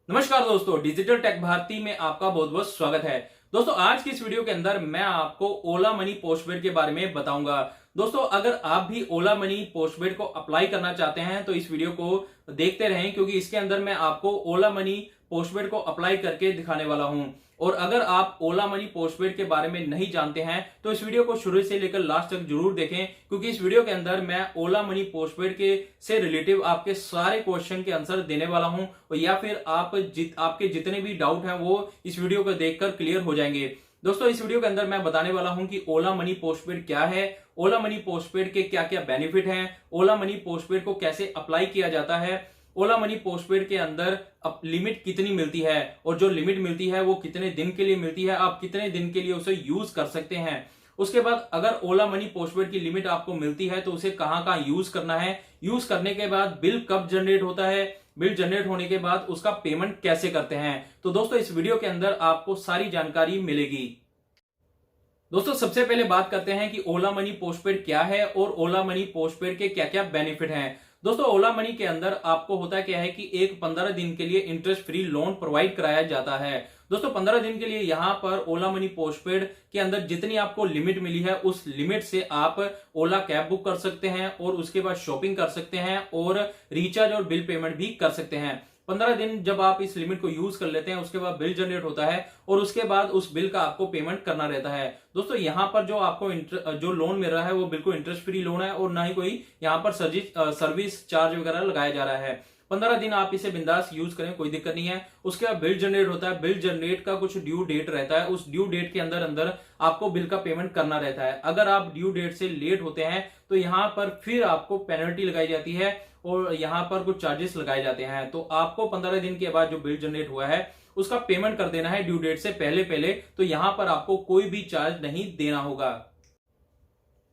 नमस्कार दोस्तों, digital take Bharti में आपका बहुत बहुत स्वागत है। दोस्तों, आज की इस वीडियो के अंदर मैं आपको ओला मनी पोस्टपेड के बारे में बताऊंगा। दोस्तों, अगर आप भी ओला मनी पोस्टपेड को अप्लाई करना चाहते हैं तो इस वीडियो को देखते रहें, क्योंकि इसके अंदर मैं आपको ओला मनी पोस्टपेड को अप्लाई करके दिखाने वाला हूं। और अगर आप ओला मनी पोस्टपेड के बारे में नहीं जानते हैं तो इस वीडियो को शुरू से लेकर लास्ट तक जरूर देखें, क्योंकि इस वीडियो के अंदर मैं ओला मनी पोस्टपेड के से रिलेटिव आपके सारे क्वेश्चन के आंसर देने वाला हूं, और या फिर आपके जितने भी डाउट हैं वो इस वीडियो को देखकर क्लियर हो जाएंगे। दोस्तों, इस वीडियो के अंदर मैं बताने वाला हूं कि ओला मनी पोस्टपेड क्या है, ओला मनी पोस्टपेड के क्या क्या बेनिफिट हैं, ओला मनी पोस्टपेड को कैसे अप्लाई किया जाता है, ओला मनी पोस्टपेड के अंदर अब लिमिट कितनी मिलती है, और जो लिमिट मिलती है वो कितने दिन के लिए मिलती है, आप कितने दिन के लिए उसे यूज कर सकते हैं। उसके बाद अगर ओला मनी पोस्टपेड की लिमिट आपको मिलती है तो उसे कहां कहां यूज करना है, यूज करने के बाद बिल कब जनरेट होता है, बिल जनरेट होने के बाद उसका पेमेंट कैसे करते हैं। तो दोस्तों, इस वीडियो के अंदर आपको सारी जानकारी मिलेगी। दोस्तों, सबसे पहले बात करते हैं कि ओला मनी पोस्टपेड क्या है और ओला मनी पोस्टपेड के क्या क्या बेनिफिट हैं। दोस्तों, ओला मनी के अंदर आपको होता क्या है कि एक 15 दिन के लिए इंटरेस्ट फ्री लोन प्रोवाइड कराया जाता है। दोस्तों, 15 दिन के लिए यहां पर ओला मनी पोस्टपेड के अंदर जितनी आपको लिमिट मिली है उस लिमिट से आप ओला कैब बुक कर सकते हैं, और उसके बाद शॉपिंग कर सकते हैं, और रिचार्ज और बिल पेमेंट भी कर सकते हैं। 15 दिन जब आप इस लिमिट को यूज कर लेते हैं उसके बाद बिल जनरेट होता है, और उसके बाद उस बिल का आपको पेमेंट करना रहता है। दोस्तों, यहाँ पर जो आपको जो लोन मिल रहा है वो बिल्कुल इंटरेस्ट फ्री लोन है, और ना ही कोई यहाँ पर सर्विस चार्ज वगैरह लगाया जा रहा है। 15 दिन आप इसे बिंदास यूज करें, कोई दिक्कत नहीं है। उसके बाद बिल जनरेट होता है, बिल जनरेट का कुछ ड्यू डेट रहता है, उस ड्यू डेट के अंदर अंदर आपको बिल का पेमेंट करना रहता है। अगर आप ड्यू डेट से लेट होते हैं तो यहाँ पर फिर आपको पेनल्टी लगाई जाती है, और यहाँ पर कुछ चार्जेस लगाए जाते हैं। तो आपको 15 दिन के बाद जो बिल जनरेट हुआ है उसका पेमेंट कर देना है ड्यू डेट से पहले पहले, तो यहाँ पर आपको कोई भी चार्ज नहीं देना होगा।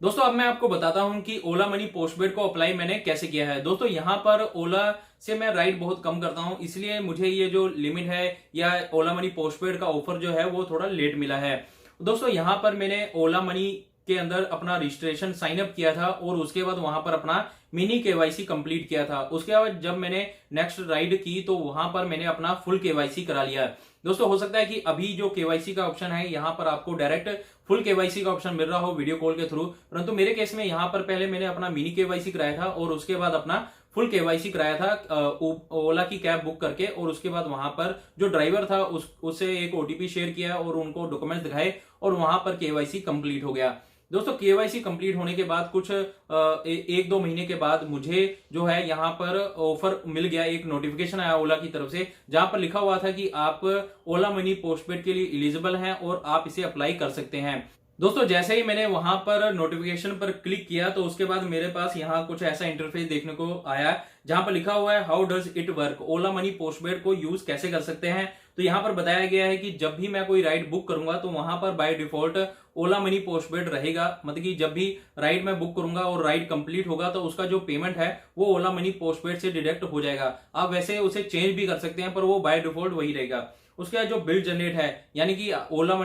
दोस्तों, अब मैं आपको बताता हूं कि ओला मनी पोस्टपेड को अप्लाई मैंने कैसे किया है। दोस्तों, यहां पर ओला से मैं राइड बहुत कम करता हूं, इसलिए मुझे ये जो लिमिट है या ओला मनी पोस्टपेड का ऑफर जो है वो थोड़ा लेट मिला है। दोस्तों, यहां पर मैंने ओला मनी के अंदर अपना रजिस्ट्रेशन साइन अप किया था, और उसके बाद वहां पर अपना मिनी केवाईसी कंप्लीट किया था। उसके बाद जब मैंने नेक्स्ट राइड की तो वहां पर मैंने अपना फुल केवाईसी करा लिया। दोस्तों, हो सकता है कि अभी जो केवाईसी का ऑप्शन है यहाँ पर आपको डायरेक्ट फुल केवाईसी का ऑप्शन मिल रहा हो वीडियो कॉल के थ्रू, परंतु मेरे केस में यहाँ पर पहले मैंने अपना मिनी केवाईसी कराया था और उसके बाद अपना फुल केवाईसी कराया था ओला की कैब बुक करके। और उसके बाद वहां पर जो ड्राइवर था उससे एक ओटीपी शेयर किया और उनको डॉक्यूमेंट्स दिखाए, और वहां पर केवाईसी कंप्लीट हो गया। दोस्तों, केवाईसी कंप्लीट होने के बाद कुछ एक दो महीने के बाद मुझे जो है यहाँ पर ऑफर मिल गया, एक नोटिफिकेशन आया ओला की तरफ से, जहां पर लिखा हुआ था कि आप ओला मनी पोस्टपेड के लिए एलिजिबल हैं और आप इसे अप्लाई कर सकते हैं। दोस्तों, जैसे ही मैंने वहां पर नोटिफिकेशन पर क्लिक किया तो उसके बाद मेरे पास यहाँ कुछ ऐसा इंटरफेस देखने को आया, जहां पर लिखा हुआ है how does it work, Ola money postpaid को यूज कैसे कर सकते हैं। तो यहाँ पर बताया गया है कि जब भी मैं कोई राइड बुक करूंगा तो वहां पर by default Ola money postpaid रहेगा, मतलब कि जब भी राइड मैं बुक करूंगा और राइड कंप्लीट होगा तो उसका जो पेमेंट है वो ओला मनी पोस्टपेड से डिडक्ट हो जाएगा। आप वैसे उसे चेंज भी कर सकते हैं, पर वो बाय डिफॉल्ट वही रहेगा। उसके बाद जो बिल जनरेट है, यानी कि ओला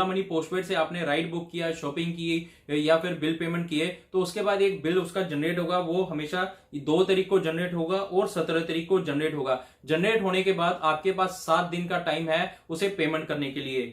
मनी पोस्टपेड से आपने राइड बुक किया, शॉपिंग की या फिर बिल पेमेंट किए, तो उसके बाद एक बिल उसका जनरेट होगा। वो हमेशा 2 तारीख को जनरेट होगा और 17 तारीख को जनरेट होगा। जनरेट होने के बाद आपके पास 7 दिन का टाइम है उसे पेमेंट करने के लिए।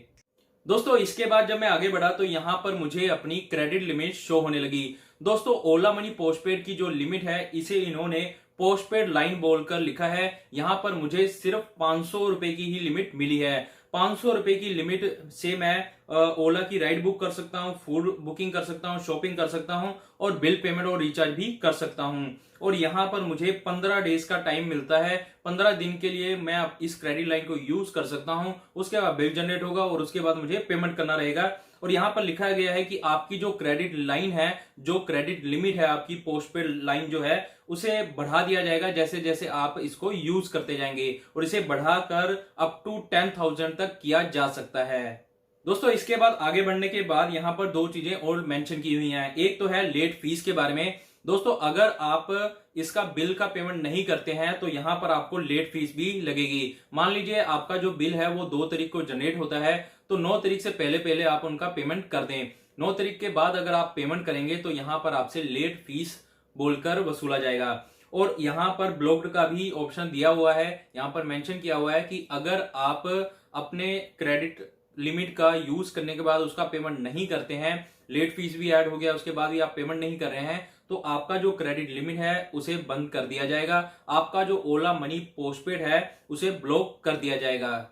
दोस्तों, इसके बाद जब मैं आगे बढ़ा तो यहां पर मुझे अपनी क्रेडिट लिमिट शो होने लगी। दोस्तों, ओला मनी पोस्टपेड की जो लिमिट है इसे इन्होंने पोस्टपेड लाइन बोलकर लिखा है। यहां पर मुझे सिर्फ 500 रुपए की ही लिमिट मिली है। 500 रुपए की लिमिट से मैं ओला की राइड बुक कर सकता हूं, फूड बुकिंग कर सकता हूं, शॉपिंग कर सकता हूं, और बिल पेमेंट और रिचार्ज भी कर सकता हूं। और यहां पर मुझे 15 डेज का टाइम मिलता है। 15 दिन के लिए मैं इस क्रेडिट लाइन को यूज कर सकता हूं। उसके बाद बिल जनरेट होगा और उसके बाद मुझे पेमेंट करना रहेगा। और यहां पर लिखा गया है कि आपकी जो क्रेडिट लाइन है, जो क्रेडिट लिमिट है आपकी पोस्टपेड लाइन जो है, उसे बढ़ा दिया जाएगा जैसे जैसे आप इसको यूज करते जाएंगे, और इसे बढ़ाकर अप टू 10,000 तक किया जा सकता है। दोस्तों, इसके बाद आगे बढ़ने के बाद यहाँ पर 2 चीजें और मेंशन की हुई हैं। एक तो है लेट फीस के बारे में। दोस्तों, अगर आप इसका बिल का पेमेंट नहीं करते हैं तो यहाँ पर आपको लेट फीस भी लगेगी। मान लीजिए आपका जो बिल है वो 2 तारीख को जनरेट होता है, तो 9 तारीख से पहले पहले आप उनका पेमेंट कर दें। 9 तारीख के बाद अगर आप पेमेंट करेंगे तो यहाँ पर आपसे लेट फीस बोलकर वसूला जाएगा। और यहाँ पर ब्लॉक्ड का भी ऑप्शन दिया हुआ है। यहाँ पर मेंशन किया हुआ है कि अगर आप अपने क्रेडिट लिमिट का यूज करने के बाद उसका पेमेंट नहीं करते हैं, लेट फीस भी ऐड हो गया, उसके बाद भी आप पेमेंट नहीं कर रहे हैं, तो आपका जो क्रेडिट लिमिट है उसे बंद कर दिया जाएगा। आपका जो ओला मनी पोस्टपेड है उसे ब्लॉक कर दिया जाएगा।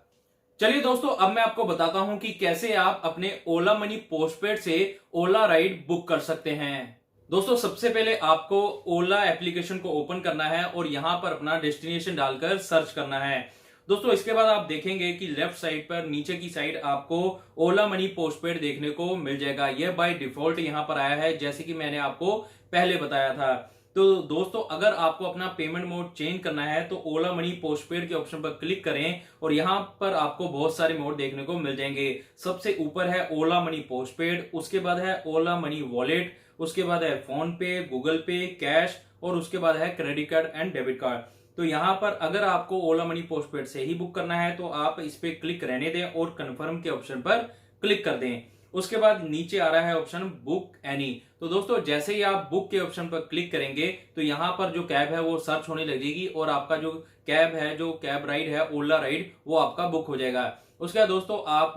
चलिए दोस्तों, अब मैं आपको बताता हूं कि कैसे आप अपने ओला मनी पोस्टपेड से ओला राइड बुक कर सकते हैं। दोस्तों, सबसे पहले आपको ओला एप्लीकेशन को ओपन करना है और यहां पर अपना डेस्टिनेशन डालकर सर्च करना है। दोस्तों, इसके बाद आप देखेंगे कि लेफ्ट साइड पर नीचे की साइड आपको ओला मनी पोस्टपेड देखने को मिल जाएगा। यह बाय डिफॉल्ट यहां पर आया है, जैसे कि मैंने आपको पहले बताया था। तो दोस्तों, अगर आपको अपना पेमेंट मोड चेंज करना है तो ओला मनी पोस्टपेड के ऑप्शन पर क्लिक करें और यहां पर आपको बहुत सारे मोड देखने को मिल जाएंगे। सबसे ऊपर है ओला मनी पोस्टपेड, उसके बाद है ओला मनी वॉलेट, उसके बाद है फोन पे, गूगल पे, कैश और उसके बाद है credit card and debit card. तो यहां पर अगर आपको ओला मनी पोस्टपेड से ही बुक करना है तो आप इस पे क्लिक रहने दें और कंफर्म के ऑप्शन पर क्लिक कर दें। उसके बाद नीचे आ रहा है ऑप्शन बुक एनी। तो दोस्तों, जैसे ही आप बुक के ऑप्शन पर क्लिक करेंगे तो यहां पर जो कैब है वो सर्च होने लगेगी और आपका जो कैब है, जो कैब राइड है, ओला राइड, वो आपका बुक हो जाएगा। उसके बाद दोस्तों, आप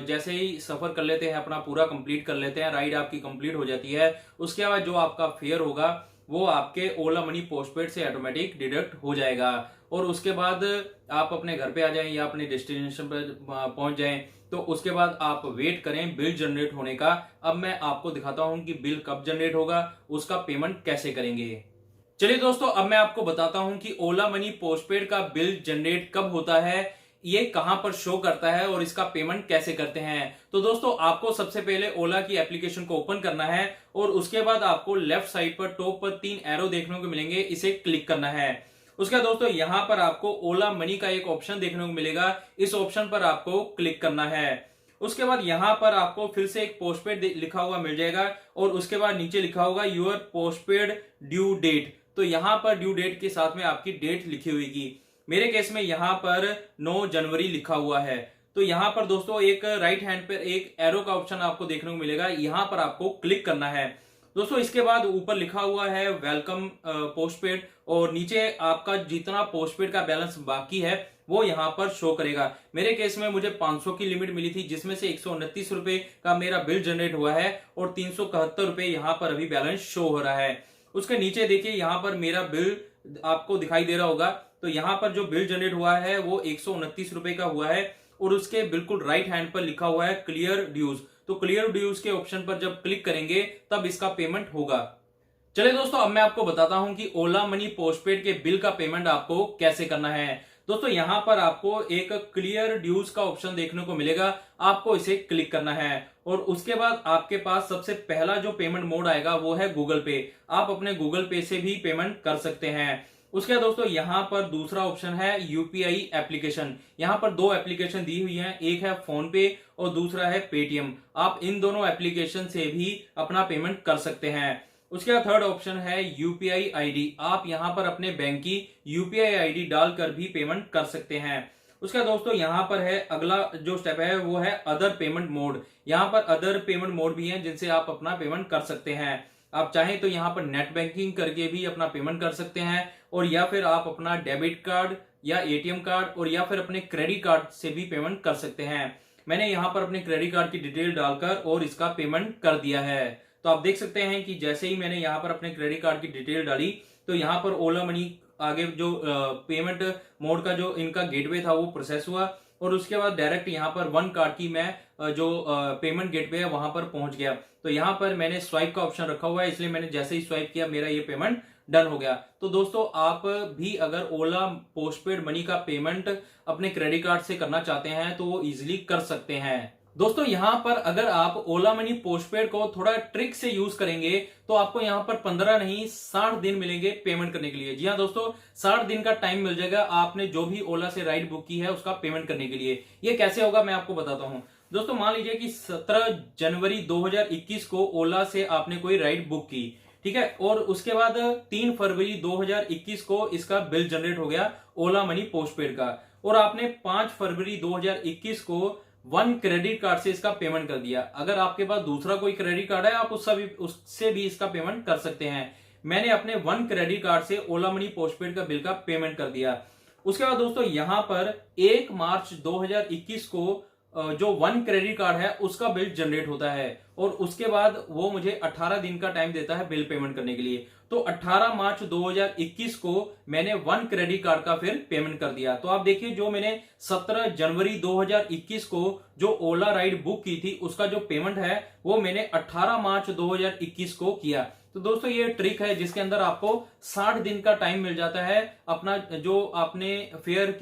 जैसे ही सफर कर लेते हैं, अपना पूरा कंप्लीट कर लेते हैं, राइड आपकी कंप्लीट हो जाती है, उसके बाद जो आपका फेयर होगा वो आपके ओला मनी पोस्टपेड से ऑटोमेटिक डिडक्ट हो जाएगा। और उसके बाद आप अपने घर पे आ जाएं या अपने डेस्टिनेशन पर पहुंच जाएं, तो उसके बाद आप वेट करें बिल जनरेट होने का। अब मैं आपको दिखाता हूं कि बिल कब जनरेट होगा, उसका पेमेंट कैसे करेंगे। चलिए दोस्तों, अब मैं आपको बताता हूं कि ओला मनी पोस्टपेड का बिल जनरेट कब होता है, ये कहां पर शो करता है और इसका पेमेंट कैसे करते हैं। तो दोस्तों, आपको सबसे पहले ओला की एप्लीकेशन को ओपन करना है और उसके बाद आपको लेफ्ट साइड पर टॉप पर 3 एरो देखने को मिलेंगे, इसे क्लिक करना है। उसके बाद दोस्तों, यहां पर आपको ओला मनी का एक ऑप्शन देखने को मिलेगा, इस ऑप्शन पर आपको क्लिक करना है। उसके बाद यहां पर आपको फिर से एक पोस्टपेड लिखा हुआ मिल जाएगा और उसके बाद नीचे लिखा होगा यूर पोस्टपेड ड्यू डेट। तो यहां पर ड्यू डेट के साथ में आपकी डेट लिखी हुई। मेरे केस में यहां पर 9 जनवरी लिखा हुआ है। तो यहां पर दोस्तों एक राइट हैंड पर एक एरो का ऑप्शन आपको देखने को मिलेगा, यहां पर आपको क्लिक करना है। दोस्तों, इसके बाद ऊपर लिखा हुआ है वेलकम पोस्टपेड और नीचे आपका जितना पोस्टपेड का बैलेंस बाकी है वो यहां पर शो करेगा। मेरे केस में मुझे 500 की लिमिट मिली थी, जिसमें से 129 रुपए का मेरा बिल जनरेट हुआ है और 371 रुपए यहां पर अभी बैलेंस शो हो रहा है। उसके नीचे देखिए, यहां पर मेरा बिल आपको दिखाई दे रहा होगा। तो यहां पर जो बिल जनरेट हुआ है वो 129 रुपए का हुआ है और उसके बिल्कुल राइट हैंड पर लिखा हुआ है क्लियर ड्यूज। तो क्लियर ड्यूज के ऑप्शन पर जब क्लिक करेंगे तब इसका पेमेंट होगा। चलिए दोस्तों, अब मैं आपको बताता हूं कि ओला मनी पोस्टपेड के बिल का पेमेंट आपको कैसे करना है। दोस्तों, यहां पर आपको एक क्लियर ड्यूज का ऑप्शन देखने को मिलेगा, आपको इसे क्लिक करना है और उसके बाद आपके पास सबसे पहला जो पेमेंट मोड आएगा वो है गूगल पे। आप अपने गूगल पे से भी पेमेंट कर सकते हैं। उसके बाद दोस्तों, यहां पर दूसरा ऑप्शन है यूपीआई एप्लीकेशन। यहां पर 2 एप्लीकेशन दी हुई हैं, एक है फोन पे और दूसरा है पेटीएम। आप इन दोनों एप्लीकेशन से भी अपना पेमेंट कर सकते हैं। उसके बाद थर्ड ऑप्शन है यूपीआई आईडी। आप यहां पर अपने बैंक की यूपीआई आईडी डालकर भी पेमेंट कर सकते हैं। उसके बाद दोस्तों, यहां पर है अगला जो स्टेप है वो है अदर पेमेंट मोड। यहां पर अदर पेमेंट मोड भी हैं जिनसे आप अपना पेमेंट कर सकते हैं। आप चाहें तो यहां पर नेट बैंकिंग करके भी अपना पेमेंट कर सकते हैं और या फिर आप अपना डेबिट कार्ड या एटीएम कार्ड और या फिर अपने क्रेडिट कार्ड से भी पेमेंट कर सकते हैं। मैंने यहां पर अपने क्रेडिट कार्ड की डिटेल डालकर और इसका पेमेंट कर दिया है। तो आप देख सकते हैं कि जैसे ही मैंने यहाँ पर अपने क्रेडिट कार्ड की डिटेल डाली तो यहाँ पर ओला मनी आगे जो पेमेंट मोड का जो इनका गेटवे था वो प्रोसेस हुआ और उसके बाद डायरेक्ट यहाँ पर 1 कार्ड की मैं जो पेमेंट गेटवे है वहां पर पहुंच गया। तो यहाँ पर मैंने स्वाइप का ऑप्शन रखा हुआ है, इसलिए मैंने जैसे ही स्वाइप किया मेरा ये पेमेंट डन हो गया। तो दोस्तों, आप भी अगर ओला पोस्टपेड मनी का पेमेंट अपने क्रेडिट कार्ड से करना चाहते हैं तो वो इजिली कर सकते हैं। दोस्तों, यहां पर अगर आप ओला मनी पोस्टपेड को थोड़ा ट्रिक से यूज करेंगे तो आपको यहां पर 15 नहीं 60 दिन मिलेंगे पेमेंट करने के लिए। जी हां दोस्तों, 60 दिन का टाइम मिल जाएगा आपने जो भी ओला से राइड बुक की है उसका पेमेंट करने के लिए। ये कैसे होगा मैं आपको बताता हूं। दोस्तों, मान लीजिए कि 17 जनवरी 2021 को ओला से आपने कोई राइड बुक की, ठीक है, और उसके बाद 3 फरवरी 2021 को इसका बिल जनरेट हो गया ओला मनी पोस्टपेड का और आपने 5 फरवरी 2021 को 1 क्रेडिट कार्ड से इसका पेमेंट कर दिया। अगर आपके पास दूसरा कोई क्रेडिट कार्ड है आप उससे भी इसका पेमेंट कर सकते हैं। मैंने अपने 1 क्रेडिट कार्ड से ओला मनी पोस्टपेड का बिल का पेमेंट कर दिया। उसके बाद दोस्तों यहां पर 1 मार्च 2021 को जो 1 क्रेडिट कार्ड है उसका बिल जनरेट होता है और उसके बाद वो मुझे 18 दिन का टाइम देता है बिल पेमेंट करने के लिए। तो 18 मार्च 2021 को मैंने 1 क्रेडिट कार्ड का फिर पेमेंट कर दिया। तो आप देखिए जो मैंने 17 जनवरी 2021 को जो ओला राइड बुक की थी उसका जो पेमेंट है वो मैंने 18 मार्च 2021 को किया। तो दोस्तों ये ट्रिक है जिसके अंदर आपको 60 दिन का टाइम मिल जाता है अपना जो आपने फेयर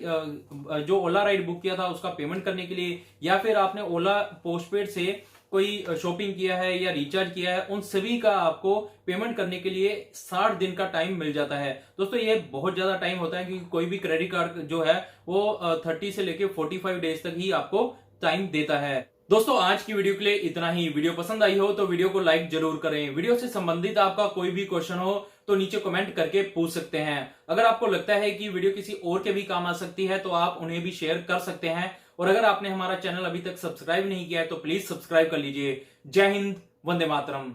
जो ओला राइड बुक किया था उसका पेमेंट करने के लिए, या फिर आपने ओला पोस्टपेड से कोई शॉपिंग किया है या रिचार्ज किया है, उन सभी का आपको पेमेंट करने के लिए 60 दिन का टाइम मिल जाता है। दोस्तों ये बहुत ज्यादा टाइम होता है क्योंकि कोई भी क्रेडिट कार्ड जो है वो 30 से लेके 45 डेज तक ही आपको टाइम देता है। दोस्तों आज की वीडियो के लिए इतना ही। वीडियो पसंद आई हो तो वीडियो को लाइक जरूर करें। वीडियो से संबंधित आपका कोई भी क्वेश्चन हो तो नीचे कमेंट करके पूछ सकते हैं। अगर आपको लगता है कि वीडियो किसी और के भी काम आ सकती है तो आप उन्हें भी शेयर कर सकते हैं। और अगर आपने हमारा चैनल अभी तक सब्सक्राइब नहीं किया है तो प्लीज सब्सक्राइब कर लीजिए। जय हिंद, वंदे मातरम।